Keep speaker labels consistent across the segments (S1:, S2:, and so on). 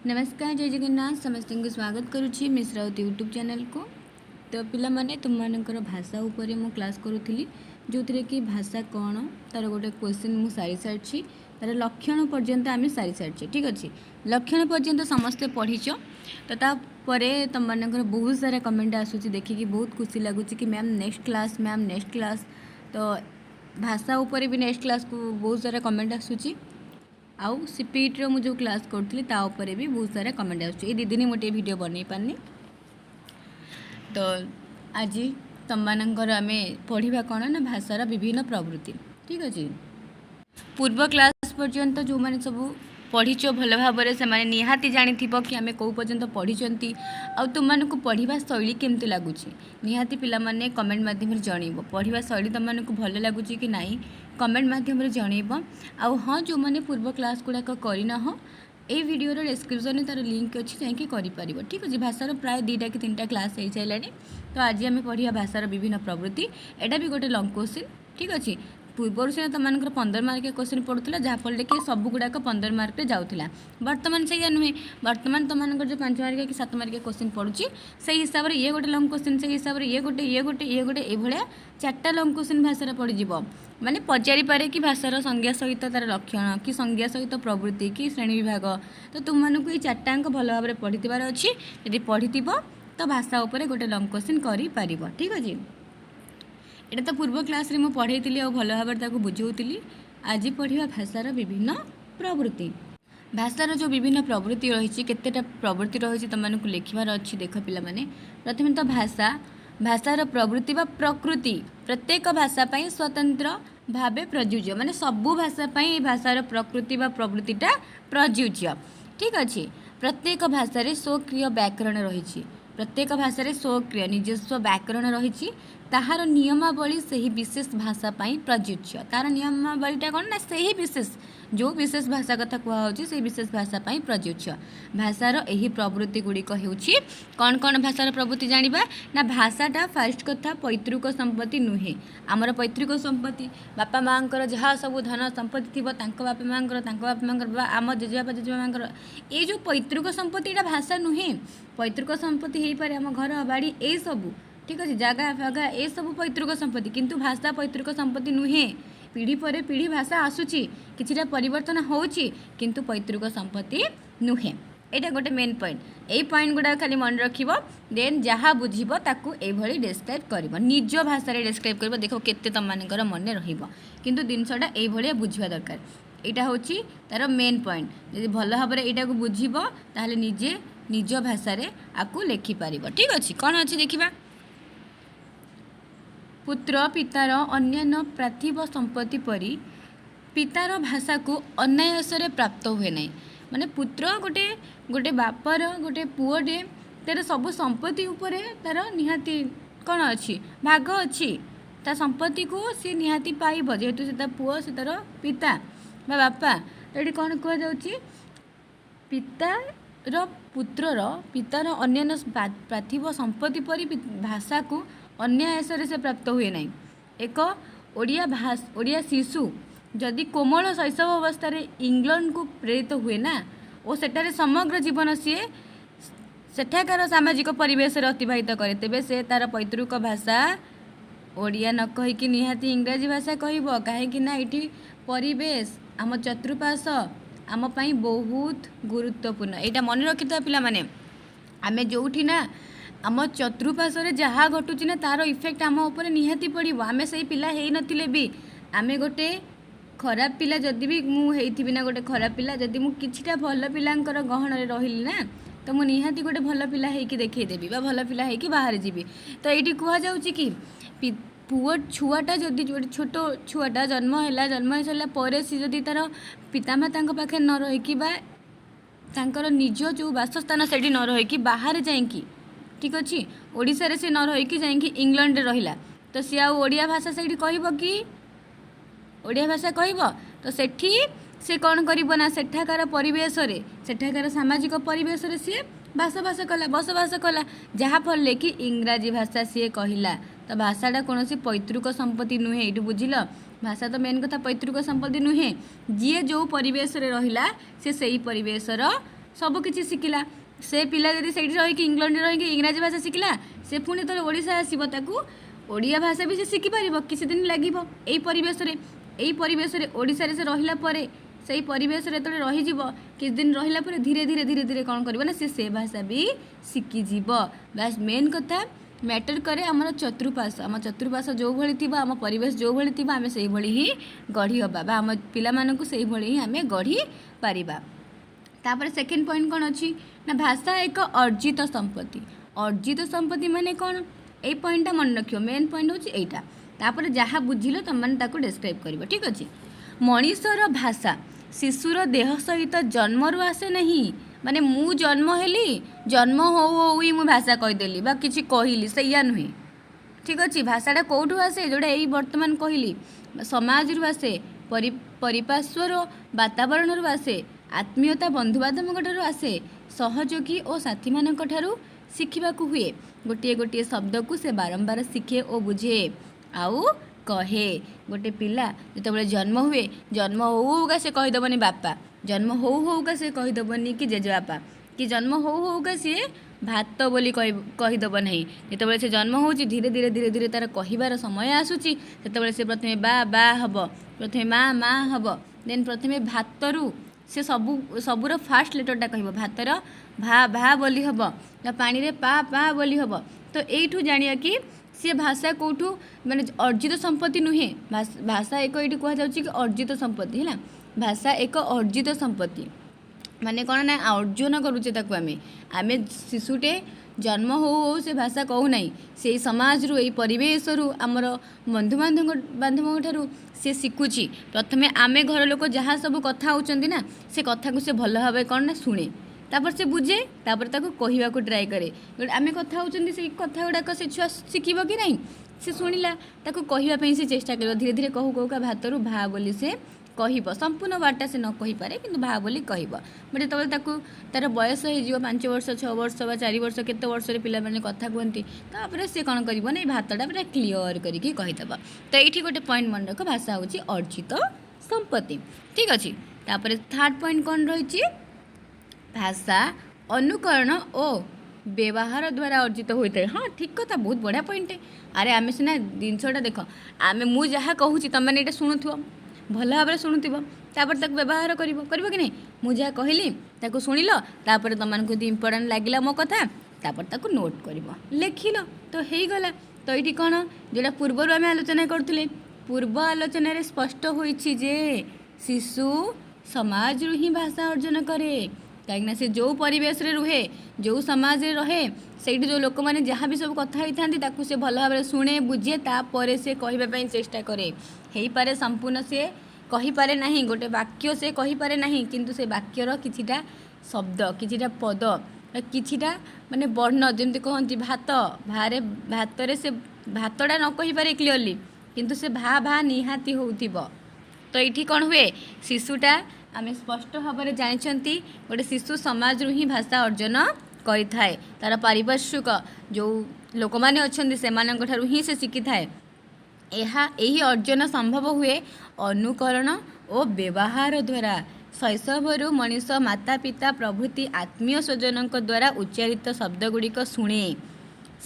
S1: नमस्कार जय जगन्नाथ समस्त को स्वागत करुच्ची मिश्रावती यूट्यूब चैनल को। तो पिला माने तुम मानकर भाषा उपरे मु क्लास करूथली जो कि भाषा कौन तार गोटे क्वेश्चन मु सारी सारी तार लक्षण पर्यंत आम सारी सारी ठीक अच्छे लक्षण पर्यंत समस्ते पढ़ीच। तो तापर तुम मानकर बहुत सारा कमेंट आसूँ देखिकी बहुत खुशी लगुच कि मैम नेक्स्ट क्लास। तो भाषा उपरे भी नेक्स्ट क्लास को बहुत सारा कमेंट आसूँ आउ सीपीईटी मु जो क्लास करी ताऊपर भी बहुत सारा कमेंट आसुच्छी। दी दिन मोटे वीडियो बन पारनी। तो आज तुम मानकर आम पढ़ा कौन ना भाषार विभिन्न प्रवृत्ति ठीक अच्छे। पूर्व क्लास पर्यंत जो मैंने सब पढ़ीच भल भाव से मैंने निहाती जानी कि आम कौ पर्यंत पढ़ी आ तुमको पढ़ा शैली केमती लगुच निहाती पिला माने कमेंट माध्यम जनइब पढ़ा शैली तुमको भल लगुच कि नाई कमेंट माध्यम जनइब। आउ हाँ जो मैंने पूर्व क्लास गुड़ाक करना ये वीडियोर डिस्क्रिप्शन तार लिंक अच्छी जाकि कर ठीक अच्छे। भाषार प्राय 2टा कि 3टा क्लास हो सारे। तो आज आम पढ़ा भाषार विभिन्न प्रवृत्ति एटा भी गोटे लंग क्वेश्चन ठीक अच्छे। पूर्वर से तुम 15 मार्क क्वेश्चन पड़ूला जहाँफल कि सब गुड़ाक 15 मार्क जाऊला बर्तमान से नुहे बर्तमान तुम जो 5 मार्क कि 7 मार्क क्वेश्चन पड़ुची से हिसाब से ये गोटे लंग क्वेश्चन से हिसाब से ये गोटे ये 4टा लंग क्वेश्चन भाषा पड़ज माने पचारि पारे कि भाषार संज्ञा सहित तार लक्षण कि संज्ञा सहित प्रवृत्ति कि श्रेणी विभाग। तो तुमको ये 4टाक भल भाव पढ़ीबार अच्छी यदि पढ़ी तो भाषा उपर गोटे लंग क्वेश्चन कर ठीक अच्छे। एटा तो पूर्व क्लास रे मु पढ़ाई और भल भाव बुझाऊली। आज पढ़ा भाषार विभिन्न प्रवृत्ति। भाषार जो विभिन्न प्रवृत्ति रही केतेटा प्रवृत्ति रही तुमको लिखबार अच्छी देख पिला माने। प्रथम तो भाषार प्रवृत्ति व प्रकृति प्रत्येक भाषा स्वतंत्र भावे प्रयोज्य माने सबू भाषा भाषार प्रकृति व प्रवृत्तिटा प्रयोज्य ठीक अच्छे। प्रत्येक भाषा स्वक्रिय व्याकरण रही प्रत्येक भाषा स्वक्रिय निजस्व व्याकरण रही ताहार नियमावली से ही विशेष भाषा प्रयोज्य। तार नियमावलीटा कौन ना से ही विशेष जो विशेष भाषा कथा कहुच्छी से विशेष भाषा प्रयोज्य। भाषार यही प्रवृत्ति गुड़िक होउछि कौन कौन भाषार प्रवृत्ति जानिबा ना भाषाटा फास्ट कथा पैतृक संपत्ति नुहे आमर पैतृक संपत्ति बापा माँकर जहाँ सब धन संपत्ति थी बापा माँकर आम जेजेबापा जेजेमाँकर ये जो पैतृक संपत्ति भाषा नुहे पैतृक संपत्ति हो पारे आम घर बाड़ी ये सबू ठीक अच्छे जगह फागा ये सब पैतृक संपत्ति किंतु भाषा पैतृक संपत्ति नुहे पीढ़ी पर पीढ़ी भाषा आसूची किछिटा परिवर्तन होउची किंतु पैतृक संपत्ति नुहे। एटा गोटे मेन पॉइंट यही पॉइंट गुड़ा खाली मन रखिबो देन जहाँ बुझिबो ताकू एभली डिस्क्राइब करिबो निज भाषा रे डिस्क्राइब करिबो देखो केते तम मानकर मन रहिबो किंतु जिनसटा एभली बुझिबा दरकार। एटा होची तार मेन पॉइंट यदि भल भाव रे एटा को बुझिबो ताहले निजे निज भाषा रे आकू लेखि पारिबो ठीक अछि। कोन अछि देखिबा पुत्र पितार अन्यान्य पार्थिव संपत्ति परी पितार भाषा को अनायासरे प्राप्त हुए ना माने पुत्र गोटे गोटे बापर गोटे पुओटे तार सब संपत्ति उपर तार निहाती कौन अच्छी भाग अच्छी ता संपत्ति को सी निहाती पाइब जेहेतु से पुओ से तार पिता बा बापा। तो ये कौन कहुच्छी पितार पुत्रर पितार अन्यान्य पार्थिव संपत्ति परी भाषा को अन्यायसरे से प्राप्त हुए ना। एक ओडिया शिशु जदि कोमल शैशव अवस्था इंग्लैंड को प्रेरित हुए ना और सेठारे समग्र जीवन सी सेठाकार सामाजिक परिवेश अतिवाहित करे तेबे से तार पैतृक भाषा ओडिया न कहीकि निहाती इंग्राजी भाषा कहब कहीं ये परिवेश आम चतुर्पाश आम पाई बहुत गुरुत्वपूर्ण। यहाँ मन रखि था पिला माने आमे जोठी ना आम चतुर्पाशे जहाँ घटुची ना तार इफेक्ट आम उपर निहाती पड़ो आमे से पिला है नथिले भी आमे गोटे खराब पिला जदि भी मुझे ना गोटे खराब पिला जदि मु किछिटा भल पिलांकर गहन रही ना तो मु निहाती गोटे भल पिला है देखदेवी भल पिला है बाहर जीवी। तो ये कहुच्छी कि पुओ छुआटा जदि छोट छुआटा जन्म है जन्म हो सारा पर सी जदि तार पितामाता पाखे न रहीकि तांकर निज जो बासस्थान से न रहीकि बाहर जाइकी ठीक अच्छे ओडिशा से न रहीकि जाइकी इंग्लैंड रहिला तो सी आड़िया भाषा से कहब कि ओडिया भाषा कहब तो सेठी से कौन करिबो ना सेठाकार परिवेश रे सेठाकार सामाजिक परिवेश रे सी भाषा कला बसवास कला जहाँ फल कि इंग्राजी भाषा सी कहला तो भाषाटा कौन पैतृक संपत्ति नुहे ये बुझिल भाषा तो मेन कथा पैतृक संपत्ति नुहे जी जो परिवेश रे रहिला से सही परिवेशर सबकि शिखला से पिला जब से रही इंग्लैंड रही इंग्राजी भाषा शिखला से पुणी तो ओडिशा आसब ताकू ओडिया भाषा भी से शिखिपार किसी दिन लगे यही परिवेश ओडिशा से रहिला परे से परिवेश जो रही किसी दिन रहिला परे धीरे धीरे धीरे धीरे कौन कर ना से भाषा भी शिखिज बास मेन कथा मैटर करे आम चतुर्पाश जो भाई थी आम परिवेश जो भाई थी आम से ही गढ़ी हवा आम पिला से ही आम गढ़ी पारिबा। तापर सेकेंड पॉइंट कौन अच्छी ना भाषा एक अर्जित संपत्ति माने कौन यही पॉइंटा मन रखियो मेन पॉइंट होची एटा तापर जहाँ बुझिल तुम मैंने ताको डिस्क्राइब कर ठीक अच्छे। मनीषर भाषा शिशुर देह सहित जन्मरू आसे नहीं माने मु जन्म हेली जन्म हो ही मु भाषा कहीदेली बा किसी कहली सैया नुहे ठीक अच्छे। भाषाटा कौटू आसे जोड़ा यही बर्तमान कहली समाज रु आसे परिपार्श्वर वातावरण आसे आत्मीयता बंधुबांधव ठारू आसे सहयोगी और साथी मानक ठारू शिखिबा को हुए गोटे गोटे शब्द को से बारंबार शिखे और बुझे आउ कहे। गोटे पिला जो जन्म हुए जन्म होगा से कहीदेवनी बापा जन्म होगा से कहीदेवनी कि जेजेबापा कि जन्म होगा सी भात बोली कहीदेव नहीं जिते से जन्म हो धीरे धीरे धीरे धीरे तार कहबार समय आसूची से प्रथमे बा हम प्रथमे माँ हम देन प्रथमे भातरू से सबूर फास्ट लेटरटा कह भातर भा बोली हम पानी रे पा बोली हम तो यू जानिया कि सी भाषा कौटू माने अर्जित संपत्ति नुहे भाषा एक ये कहुच्छे कि अर्जित संपत्ति है भाषा एक अर्जित संपत्ति माने कौन ना अर्जन करुचे आम शिशुटे जन्म हो से भाषा कहूना से समाज रू यही परिवेश रू आमर बंधुबांधव ठारू से शिखुची प्रथमे आमे घर लोक जहाँ सब कथा होचंदी ना से कथा को से भल भाव कौन ना शुणे तापर से बुझे तापर ताको कहवा को ट्राए करे आम कथा होचंदी से कथा गुड़ाक से छुआ शिखिब कि नहीं से शुणिला ताको कहवाई से चेष्टा कर धीरे धीरे कहू कहूका भातरू भा बोली से कह संपूर्ण वार्ता से न कही पारे कि भा बोली कह बट जो तार बयस हो 5 वर्ष 6 वर्ष 4 वर्ष केते वर्ष पिला माने कथा कहती तापर से कौन कर भातटा पूरा क्लीयर करके कहीदेव। तो ये गोटे पॉइंट मन रख भाषा हूँ अर्जित संपत्ति ठीक अच्छे। तापर थर्ड पॉइंट कौन रही भाषा अनुकरण और व्यवहार द्वारा अर्जित होता है। हाँ ठीक कथा बहुत बढ़िया पॉइंट अरे आम सीना जिनसटा देख आम मुझे जहाँ कहूँ तुम मैंने ये शुणुव भल भाव शुणुव तापर तक व्यवहार कर कि नहीं मुझे जहाँ कहली ताको शुणिल तापर तुमको यदि इम्पोर्टाट लगे मो कथा तापर ताको नोट कर लिखिल तो हो गला। तो ये कौन जोटा पूर्वर आम आलोचना करते पूर्व आलोचन स्पष्ट होइछि जे शिशु समाज रु ही भाषा अर्जन करे कहीं से जो परिवेश रे रुहे जो समाज रे रहे से जो लोक मैंने जहाँ भी सब कथा होती ताकू से भल भाव शुणे बुझे तापर से कहवाई चेष्टा करे हो पारे संपूर्ण से कहीपे ना गोटे वाक्य से कहीपे ना किंतु से वाक्यर किछिटा शब्द किछिटा पद किछिटा माने वर्ण जमती कहती भात भारे भातरे से भातटा न कहीपे क्लीयरली किंतु से भा निहाती होउथिबो। तो ये कौन हुए शिशुटा आम स्पष्ट भाव में जानते गोटे शिशु समाज रू ही भाषा अर्जन करें तार पारिपार्श्विक जो लोक मैंने अच्छा से ही से शिखि थाए यही अर्जन संभव हुए अनुकरण और व्यवहार द्वारा शैशवरू मनीष माता पिता प्रभृति आत्मीय स्वजन द्वारा उच्चारित शब्द गुड़िक शुणे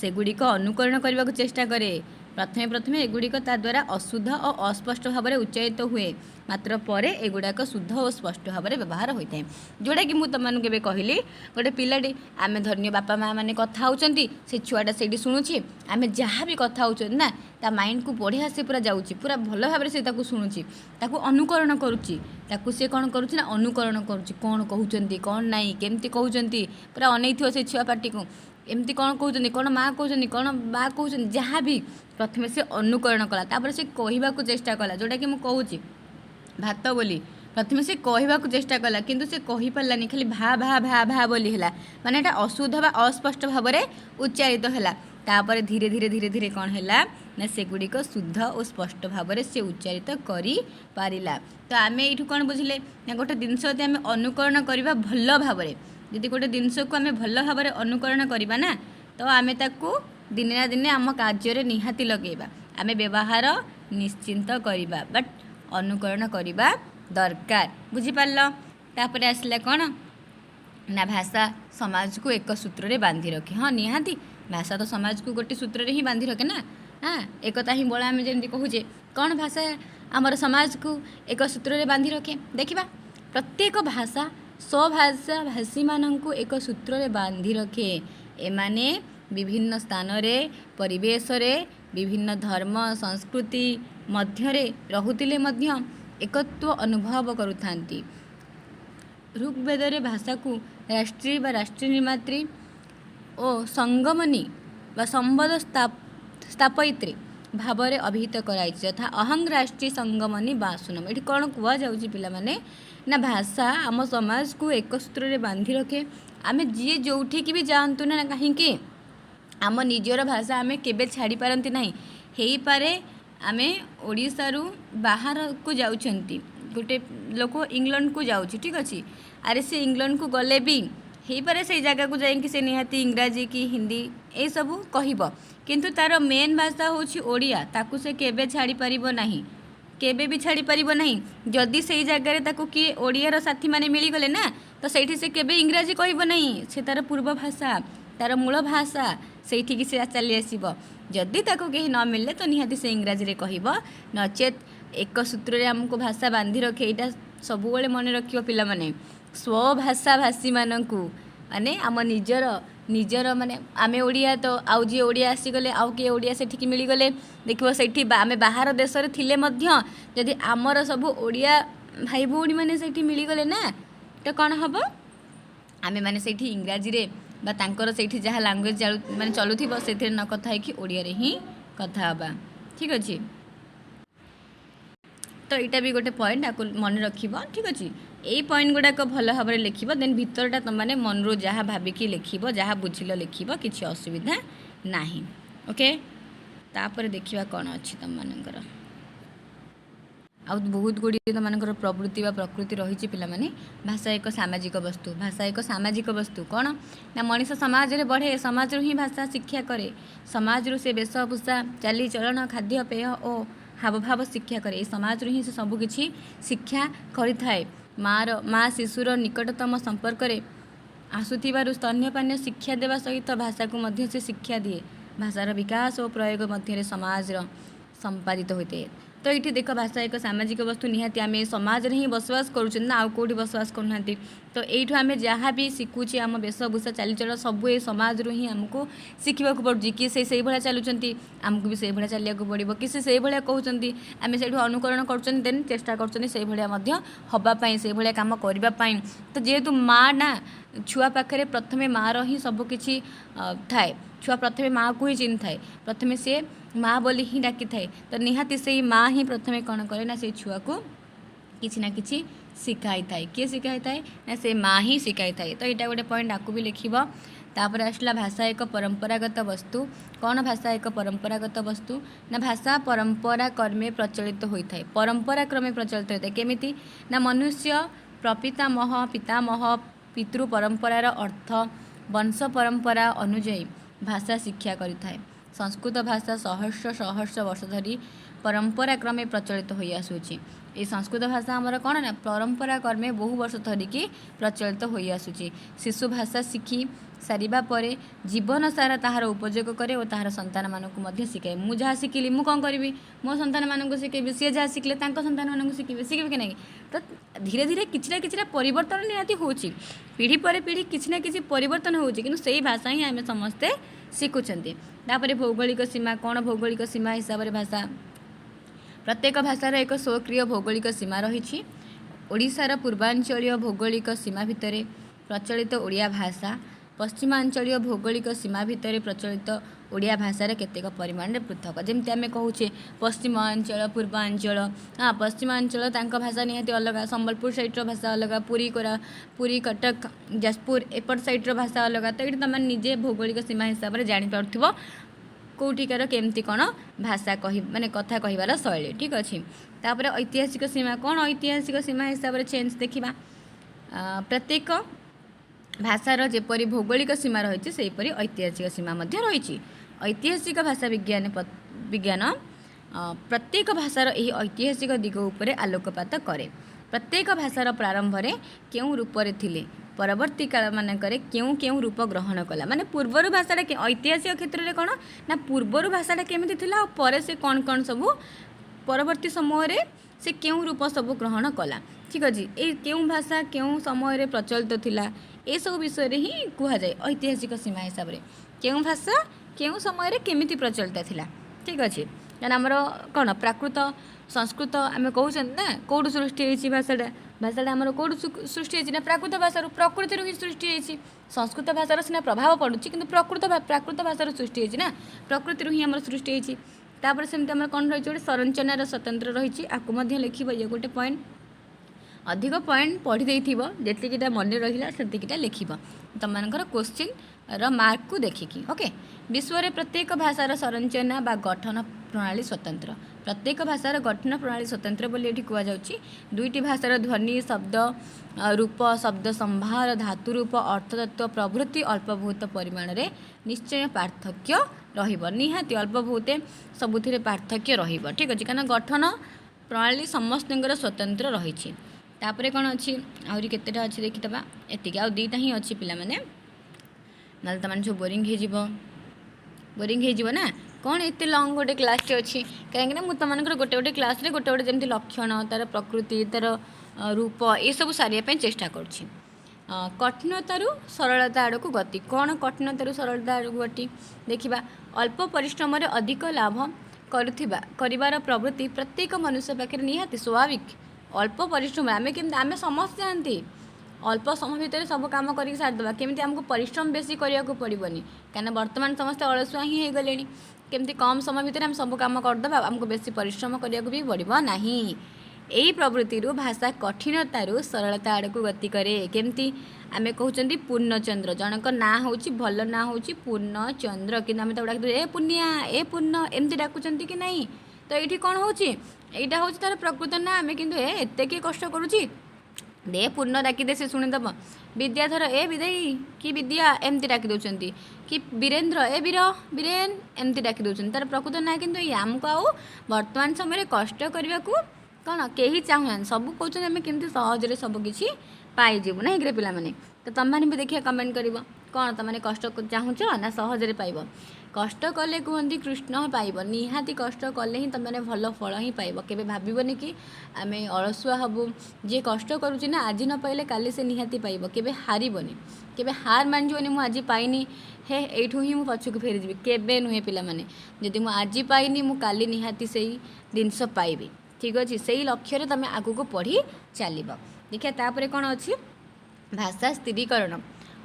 S1: सेगुड़िक अनुकरण करने को चेष्टा करे प्रथमे प्रथमे एगुड़िक ता द्वारा अशुद्ध और अस्पष्ट भाव में उच्चारित हुए मात्र परे एगुड़ाक शुद्ध और स्पष्ट भाव में व्यवहार होता है जोड़ा कि मुझे तुमको कहली गोटे पिलाटी आम धन्य बापा माँ मैंने कथा होती से छुआटा से शुणुची आम जहाँ भी कथा होती ना ता माइंड को बढ़िया से पूरा जाऊँगी पूरा भल भाव से शुणुची अनुकरण करुच्ची से कौन करुच्ची ना अनुकरण करुच्ची कौन कहते कौन ना केमती कहते पूरा अनै थो से छुआ पार्टी को एमती कौन कहते कौन माँ कहते कौन बा कहते जहाँ भी प्रथमे से अनुकरण कला तापर से कहवा को चेष्टा कला जोटा कि मुझे भात बोली प्रथमे से कहवा को चेष्टा कला किंतु से कही पारानी खाली भा भा भा भा बोली है माने एटा अशुद्ध बा अस्पष्ट भाव में उच्चारित है तापर धीरे धीरे धीरे धीरे कौन है ना सेगुड़िक शुद्ध और स्पष्ट भाव में से उच्चारित करी पारिला। तो आम ये कौन बुझिले ना गोटे जिनस यदि आम अनुकरण करवा भल भाव में यदि गोटे जिनस को आम भल भाव में अनुकरण करवा ना तो आम ताकू दिने ना दिने आम कार्य निहाती लगेबा आम व्यवहार निश्चिंत करवा बट अनुकरण करवा दरकार बुझिपार। तापर आसला कौन ना भाषा समाज को एक सूत्र रे बांधी रखे। हाँ निहाती भाषा तो समाज को गोटे सूत्र रे ही बांधी रखे ना। हाँ एकता ही बल आम जमी कहूचे कौन भाषा आमर समाज को एक सूत्र रे बांधी रखे। देखा प्रत्येक भाषा स्वभाषा भाषी मानू एक सूत्र रे बांधी रखे। एमाने विभिन्न स्थान रे परिवेश रे विभिन्न धर्म संस्कृति मध्यरे रहुतिले मध्य एकत्व अनुभव करुथांती। ऋग्वेदरे भाषा को राष्ट्रीय व राष्ट्रीय निर्मात्री और संगमनी व संबद स्थापयित्री भाव में अभिहित कराई यथा अहं राष्ट्रीय संगमनी बासुनम। ये कौन कह जाऊँगी पिलामाने ना भाषा आम समाज को एक सूत्र रे बांधी रखे। आम जी जो भी जातु ना कहीं आम निजर भाषा आम केबे छाड़ी पारती ना हो पारे। आम ओडिशारू बाहर को जाउछंती गोटे लोक इंग्लैंड को जाऊँगी ठीक अच्छे अरे से इंग्लैंड को गले भी हो पारे से जगह को जाइए से निहाती इंग्राजी की हिंदी ये सब कहब किंतु तार मेन भाषा होची ओडिया ताकू से केबे छाड़ी पारिबो नाही केबे भी छाड़ी पारिबो नाही। जदि से जगह ताकू किए ओडियार साथी माने मिलीगले ना तो सही से केबे इंग्राजी कहब नहीं। से तार पूर्व भाषा तार मूल भाषा से चली आसब। जदि ताकू कहीं न मिलले तो निहाती से इंग्राजी रे कहब नचेत एक सूत्र रे हमको भाषा बांधी रखे। यहाँ सब मन रखियो पिला माने स्वभाषा भाषी मानू माने आम निजर माने आमे ओडिया तो आउ जी ओडिया आसीगले आउ किए ओडिया सेठिकी मिलीगले देखो सेठी आमे बाहर देश रे थिले मध्य जदि आमर सब ओडिया भाई भौणी माने सेठी मिलीगले ना तो कौन हम आमे माने सेठी इंग्राजी रे बा तांकर सेठी जहाँ लैंग्वेज माने चलुथिबो सेथिरे न कथा है कि ओडिया रे ही कथा हबा ठीक अछि। तो यहाँ भी गोटे पॉइंट आपको मन रखिब ठीक अच्छे। यही पॉइंट गुड़ाक भल भाव में लिख देन भितरटा तुम मैंने मन रू जहाँ भाविक लिख जहाँ बुझिल लिख किसी असुविधा ना ओके। तापर देखा कौन अच्छी तुम मानकर बहुत गुड़ी तुम प्रवृत्ति व प्रकृति रही पिलामाने। भाषा एक सामाजिक वस्तु भाषा एक सामाजिक वस्तु कौन ना मनीष समाज रे बढ़े समाज ही भाषा शिक्षा करे। समाज रू से वेशभूषा चाली चलन खाद्य पेय और हाव भाव शिक्षा करे। समाज रू ही से सबकि शिक्षा करें। माँ शिशुर निकटतम संपर्क रे आसुथिबारु स्तन्यपान शिक्षा देवा सहित भाषा को मध्य से शिक्षा दिए। भाषार विकास और प्रयोग मध्य समाज संपादित होते हैं। तो ये देख भाषा एक सामाजिक वस्तु निहाती आम समाज रे ही बसवास करूँ ना आउ कौटी बसवास करना। तो यू आम जहाँ भी शिखुचे आम वेशभूषा चालीचलन सब ये समाज रू ही आमको शिखा पड़ुची कि से भाया चलुँच आमको भी से भाया चलिया पड़ो कि से भाया कहते आम से अनुकरण कर देन चेष्टा कर हाँपाई से भाया कम करने। तो जेहेतु माँ ना छुआ पाखे प्रथमे माँ ही सबकि थाए छुआ प्रथमे माँ को ही चिन्ह थाए प्रथमे सी माँ बोली ही डाकी थाए। तो निहाती से माँ ही प्रथमे कौन करे ना से छुआ को किसी ना किसी शिखाई थाए। किए शिखाई थाए ना से माँ ही शिखाई थाए। तो यहाँ गोटे पॉइंट आपको भी लिखिब। तापर आसला भाषा एक परंपरागत वस्तु कौन भाषा एक परंपरागत वस्तु ना भाषा परंपरा क्रमे प्रचलित होता है। परंपरा क्रमे प्रचलित होता है केमिति ना मनुष्य प्रपितामह पितामह पितृ परंपरार अर्थ वंश परंपरा अनुजाई भाषा शिक्षा करिथाए। संस्कृत भाषा सहस्र सहस्र वर्ष धरी परंपरा क्रमे प्रचलित हो आसूची। ये संस्कृत भाषा आमर कौन ना परंपरा क्रमे बहु वर्ष धरिकी प्रचलित हो आसूची। शिशु भाषा शिखी सारिबा परे जीवन सारा ताहार उपयोग करे और ताहार संतान मानक मध्य शिखाए। मु जहाँ शिखिली मु कौन करी मो संतान मानक शिखेबी सी जहाँ शिखले संतान मानक शिखे कि नहीं। तो धीरे धीरे किसी ना किसी परिवर्तन निहाती होची पीढ़ी पर पीढ़ी किसी ना किसी परिवर्तन होची किंतु सही भाषा ही आम समस्ते शिखुंट। तापर भौगोलिक सीमा कौन भौगोलिक सीमा हिसाब से भाषा प्रत्येक भाषार एक स्वक्रिय भौगोलिक सीमा रही। ओडिशार पूर्वांचलीय भौगोलिक सीमा भितर प्रचलित ओडिया भाषा पश्चिमांचलीय भौगोलिक सीमा भितर प्रचलित ओडिया भाषार केतेक परिमाण में पृथक जमती आम कहूचे पश्चिमांचल पूर्वांचल। हाँ पश्चिमांचल तांका भाषा निहाती अलग संबलपुर साइड्र भाषा अलग पुरी कटक जाजपुर एपट साइड्र भाषा अलग। तो ये तुम निजे भौगोलिक सीमा हिसाब से जापर कौटिकार केमती कौन भाषा कह माने कथा कहबार शैली ठीक अच्छे। तापर ऐतिहासिक सीमा कौन ऐतिहासिक सीमा हिसाब से चेंज देखा प्रत्येक भाषार जेपरी भौगोलिक सीमा रही से ऐतिहासिक सीमा रही। ऐतिहासिक भाषा विज्ञान प्रत्येक भाषार यही ऐतिहासिक दिग उपर आलोकपात करे। प्रत्येक भाषार प्रारंभ में क्यों रूप थिले परवर्ती काल मानकरे केउं केउं रूप ग्रहण कला माने पूर्वर भाषाटा ऐतिहासिक क्षेत्र में कौन ना पूर्वर भाषाटा केमिति थिला और परे से कौन कौन सब परवर्ती समय रे से केउं रूप सब ग्रहण कला ठीक अच्छे ये केउं भाषा केउं समय रे प्रचलित थिला ए सब विषय रे ही कह जाए ऐतिहासिक सीमा हिसाब से केउं भाषा केउं समय रे केमिति प्रचलित थिला ठीक अच्छे कारण आमर कौन प्राकृत संस्कृत आम कहते ना कौटू सृष्टि होती भाषाटा भाषाटा आम कौटू सृष्टि होती ना प्राकृत भाषार प्रकृति ही सृष्टि होती संस्कृत भाषार सीना प्रभाव पड़ुଛି कि प्राकृत भाषार सृष्टि होती ना प्रकृति ही आम सृष्टि होती तापर सेमती आम कौन रही गोटे संरचनार स्वतंत्र रही आपको लिख ये गोटे पॉइंट अधिक पॉइंट पढ़ी देथिबो जेतिकिटा मन रहिला सेतिकिटा लिखिबो तमनकर क्वेश्चन र मार्क को देखिकी ओके विश्व रे प्रत्येक भाषार संरचना बा गठन प्रणाली स्वतंत्र प्रत्येक भाषार गठन प्रणाली स्वतंत्र बोली एठी कुआ जाउची दुईटी भाषार ध्वनि शब्द रूप शब्द संभार धातु रूप अर्थतत्व प्रभृति अल्प बहुत परिमाण रे निश्चय पार्थक्य रहिबो निहाती अल्प बहुते सबुथिरे पार्थक्य रहिबो ठीक अछि कारण गठन प्रणाली समस्तଙ୍କର स्वतंत्र रहिछि तापरे कौन अच्छी आहरी केतेटा अच्छी देखिदबा एतिक आ दुईटा ही अच्छी पिला माने नाल तमान जो बोरिंग हो ना कौन एत लंग गोटे क्लास अच्छी कहीं मुझे तुम गोटे गोटे क्लास रे गोटे गोटे जमी लक्षण तार प्रकृति तार रूप ये सब सारे चेष्टा करुँची कठिनतारू सरलता आड़ को गति कौन कठिनतारू सरलता आड़ को गति देखा अल्प परिश्रम अधिक लाभ करिबार प्रवृत्ति प्रत्येक मनुष्य पाखे निहाती स्वाभाविक अल्प परिश्रम आम केमी आम समस्त जानती अल्प समय भितर सब कम कर सारीदे केमी आमको परिश्रम बेसी करने को पड़ोनी कहीं बर्तमान समस्ते अलसुआ ही हो गले केमती कम समय भितर आम सब कम करदे आमको बेसी परिश्रम करने को भी पड़ो ना यही प्रवृत्ति भाषा कठिनतारू सरलता आड़ को गति करे केमती आम कहते पूर्णचंद्र जनक ना हूँ भल ना हूँ पूर्णचंद्र कि आम डाक ए पुनिया ए पूर्ण एमती डाकुंट कि नहीं तो ये कौन होटा हूँ तार प्रकृत ना आम कि एत किए कष्ट करुच्ची दे पूर्ण डाकिदे से शुणीदेव विद्याधर ए विदेई कि विद्या एमती डाकी दौरान कि वीरेन्द्र ए वीरेन एमती डाकी दौरान तार प्रकृत ना कि आमको आउ वर्तमान समय कष्ट करने को कौन कहीं चाहूना सब कहते आम केमती सहजरे सबकि पाइबू ना कि पे तो तुम मैंने भी देखिए कमेंट कर कौन तुमने कष्ट चाहूच ना सहजरे पाइब कष्ट कले कहते कृष्ण पाइब निहाती कष्ट कले ही तुमने भल फल ही पाइब केबे भाबनी कि आम अलसुआ हबू जी कष्ट करुच्ची ना आज न पाइले काली से निहाती पाइब केबे हारबनी केबे हार मानजनी मुझे आज पाइनी हे एठू ही मुझे पछक फेरीजी केबे नुहे पिला माने जदि मुझे आज पाइनी मु काली निहाती से जिनस पाइबी ठीक अच्छे से ही लक्ष्य तुम आग को पढ़ी चल देखिए तापर कौन अच्छी भाषा स्थिरीकरण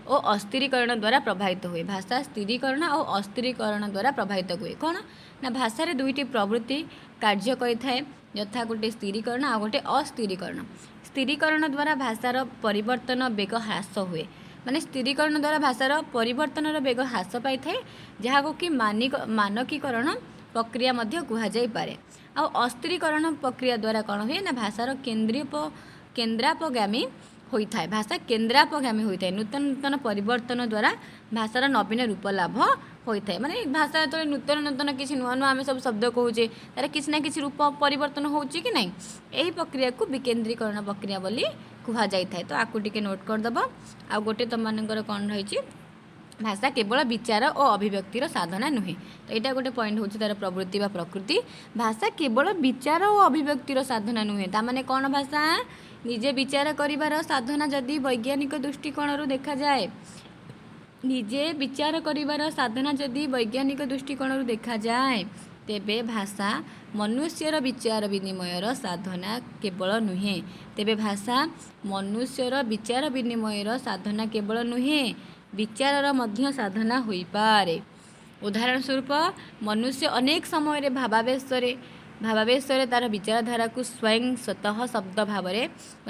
S1: और अस्थिरीकरण द्वारा प्रभावित हुए भाषा स्थिरीकरण और अस्थिरीकरण द्वारा प्रभावित हुए कौन ना भाषा दुईटी प्रवृत्ति कार्य करें यथा गोटे स्थिरीकरण आ गोटे अस्थिरीकरण स्थिरीकरण द्वारा भाषार परिवर्तन बेग ह्रास हुए माने स्थिरीकरण द्वारा भाषार परिवर्तन बेग ह्रास पाई था जहाँ कि मानकीकरण प्रक्रिया मध्य कहुए आ अस्थिरीकरण प्रक्रिया द्वारा कौन हुए ना भाषार केन्द्रापगामी होता है भाषा केन्द्रापगामी होता है नूतन नूतन परिवर्तन द्वारा भाषार नवीन रूप लाभ होता है माने भाषा जो नूतन नूतन किसी नुआ नुआ आम सब शब्द कहे तार किसी ना किसी रूप परिवर्तन होची कि नहीं यही प्रक्रिया को विकेन्द्रीकरण प्रक्रिया बोली कह जाए तो आपको टिके नोट करदेव आ गोटे तुम मानकर कौन रही भाषा केवल विचार और अभिव्यक्तिर साधना नुहे तो यहाँ गोटे पॉइंट होची तार प्रवृत्ति व प्रकृति भाषा केवल विचार और अभिव्यक्तिर साधना नुहे तामाने कौन भाषा निजे विचार करिवार साधना जदि वैज्ञानिक दृष्टिकोण देखा जाए निजे विचार करिवार साधना जदि वैज्ञानिक दृष्टिकोण देखा जाए तेबे भाषा मनुष्यर विचार विनिमयर साधना केवल नुहे तेबे भाषा मनुष्यर विचार विनिमयर साधना केवल नुहे विचारर मध्य साधना होई पारे उदाहरण स्वरूप मनुष्य अनेक समय भावावेश तार विचारधारा को स्वयं स्वतः शब्द भाव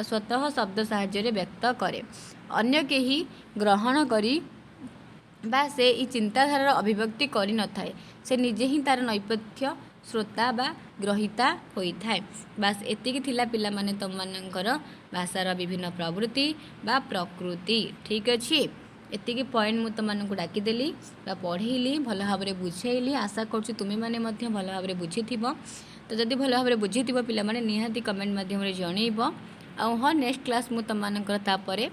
S1: स्वतः शब्द साहाय्य व्यक्त करे अन्य केही ग्रहण करी बा से ई चिंताधारार अभिव्यक्ति करि न थाए से निजे ही तार नैपथ्य श्रोता बा ग्रहिता होता है बास एतिकी थिला पिला माने तुम मानकर भाषार विभिन्न प्रवृत्ति बा प्रकृति ठीक अच्छे एतिकी पॉइंट मुझे तुमको डाकिदेली पढ़ेली भल भाव में बुझेली आशा करुँ तुम्हें मैंने भल भाव में बुझी तो जदि भल भाव में बुझी पे निहाती कमेंट मध्यम जनइब हाँ नेक्स्ट क्लास मुझे तुम तापर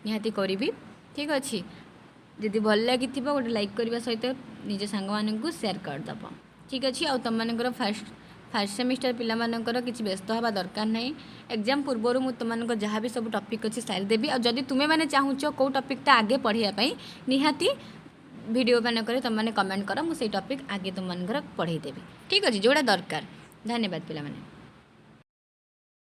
S1: निहाती करी ठीक अच्छे जदि भल लगी गोटे लाइक करने सहित निज सांग मानू सेयार करदेव ठीक अच्छे आ तुम मानकर फास्ट सेमिस्टर पिला मानकर किसी व्यस्त हवा दरकार नहीं एग्जाम पूर्वर मुझे तुम जहाँ भी सब टॉपिक अच्छी सारीदेवी आ जदि तुम्हें मैंने चाहूच कौ टॉपिकटा आगे पढ़ाई निहाती वीडियो मानक तुम मैंने कमेंट कर मुझे टॉपिक आगे तुम मानकर पढ़ाईदेवी ठीक अच्छे जोड़ा दरकार धन्यवाद पिला माने।